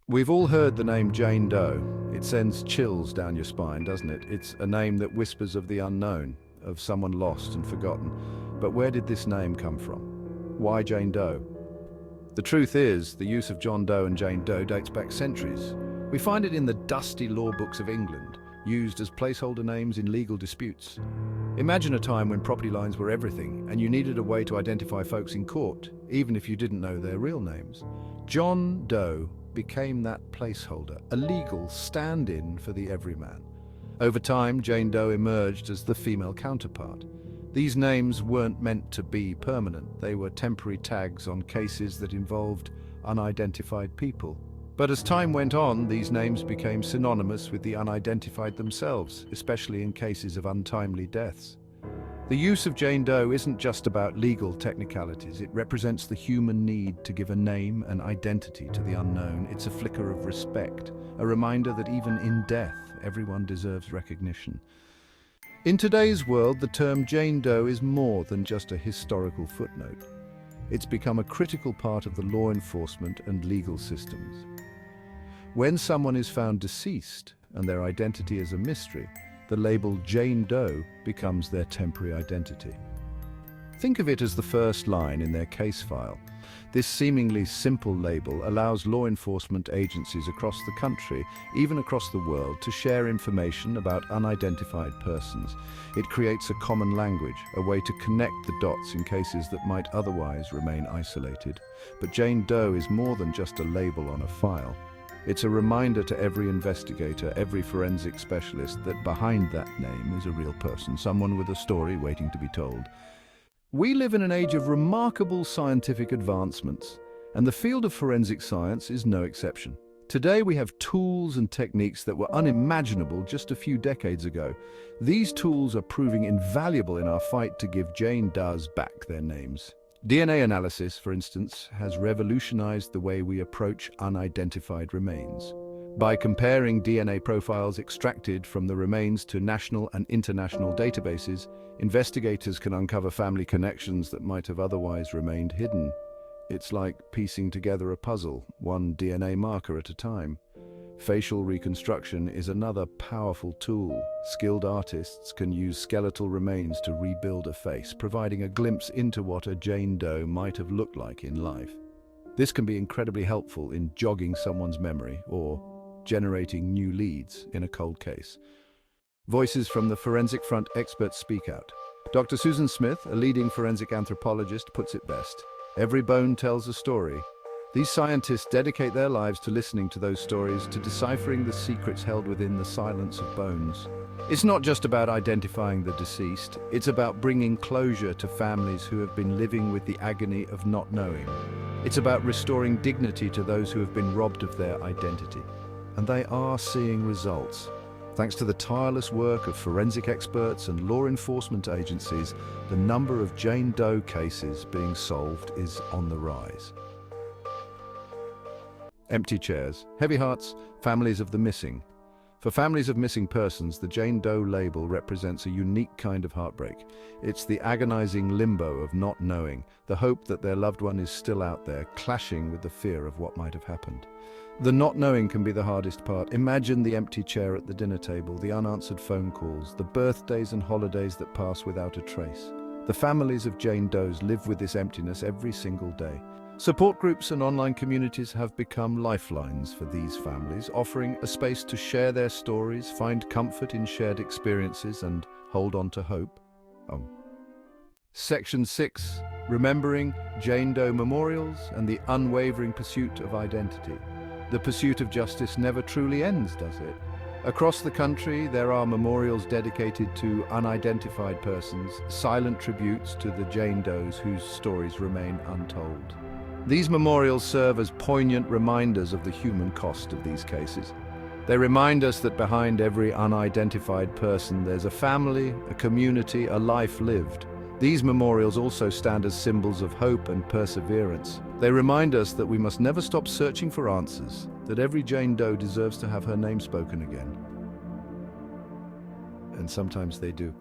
We've all heard the name Jane Doe. It sends chills down your spine, doesn't it? It's a name that whispers of the unknown, of someone lost and forgotten. But where did this name come from? Why Jane Doe? The truth is, the use of John Doe and Jane Doe dates back centuries. We find it in the dusty law books of England, used as placeholder names in legal disputes. Imagine a time when property lines were everything, and you needed a way to identify folks in court, even if you didn't know their real names. John Doe became that placeholder, a legal stand-in for the everyman. Over time, Jane Doe emerged as the female counterpart. These names weren't meant to be permanent. They were temporary tags on cases that involved unidentified people. But as time went on, these names became synonymous with the unidentified themselves, especially in cases of untimely deaths. The use of Jane Doe isn't just about legal technicalities. It represents the human need to give a name and identity to the unknown. It's a flicker of respect, a reminder that even in death, everyone deserves recognition. In today's world, the term Jane Doe is more than just a historical footnote. It's become a critical part of the law enforcement and legal systems. When someone is found deceased and their identity is a mystery, the label Jane Doe becomes their temporary identity. Think of it as the first line in their case file. This seemingly simple label allows law enforcement agencies across the country, even across the world, to share information about unidentified persons. It creates a common language, a way to connect the dots in cases that might otherwise remain isolated. But Jane Doe is more than just a label on a file. It's a reminder to every investigator, every forensic specialist, that behind that name is a real person, someone with a story waiting to be told. We live in an age of remarkable scientific advancements, and the field of forensic science is no exception. Today we have tools and techniques that were unimaginable just a few decades ago. These tools are proving invaluable in our fight to give Jane Does back their names. DNA analysis, for instance, has revolutionized the way we approach unidentified remains. By comparing DNA profiles extracted from the remains to national and international databases, investigators can uncover family connections that might have otherwise remained hidden. It's like piecing together a puzzle, one DNA marker at a time. Facial reconstruction is another powerful tool. Skilled artists can use skeletal remains to rebuild a face, providing a glimpse into what a Jane Doe might have looked like in life. This can be incredibly helpful in jogging someone's memory or generating new leads in a cold case. Voices from the forensic front experts speak out. Dr. Susan Smith, a leading forensic anthropologist, puts it best. Every bone tells a story. These scientists dedicate their lives to listening to those stories, to deciphering the secrets held within the silence of bones. It's not just about identifying the deceased, it's about bringing closure to families who have been living with the agony of not knowing. It's about restoring dignity to those who have been robbed of their identity. And they are seeing results. Thanks to the tireless work of forensic experts and law enforcement agencies, the number of Jane Doe cases being solved is on the rise. Empty chairs, heavy hearts, families of the missing. For families of missing persons, the Jane Doe label represents a unique kind of heartbreak. It's the agonizing limbo of not knowing, the hope that their loved one is still out there, clashing with the fear of what might have happened. The not knowing can be the hardest part. Imagine the empty chair at the dinner table, the unanswered phone calls, the birthdays and holidays that pass without a trace. The families of Jane Does live with this emptiness every single day. Support groups and online communities have become lifelines for these families, offering a space to share their stories, find comfort in shared experiences, and hold on to hope. Section 6. Remembering Jane Doe Memorials and the Unwavering Pursuit of Identity. The pursuit of justice never truly ends, does it? Across the country, there are memorials dedicated to unidentified persons, silent tributes to the Jane Does whose stories remain untold. These memorials serve as poignant reminders of the human cost of these cases. They remind us that behind every unidentified person there's a family, a community, a life lived. These memorials also stand as symbols of hope and perseverance. They remind us that we must never stop searching for answers, that every Jane Doe deserves to have her name spoken again. And sometimes they do.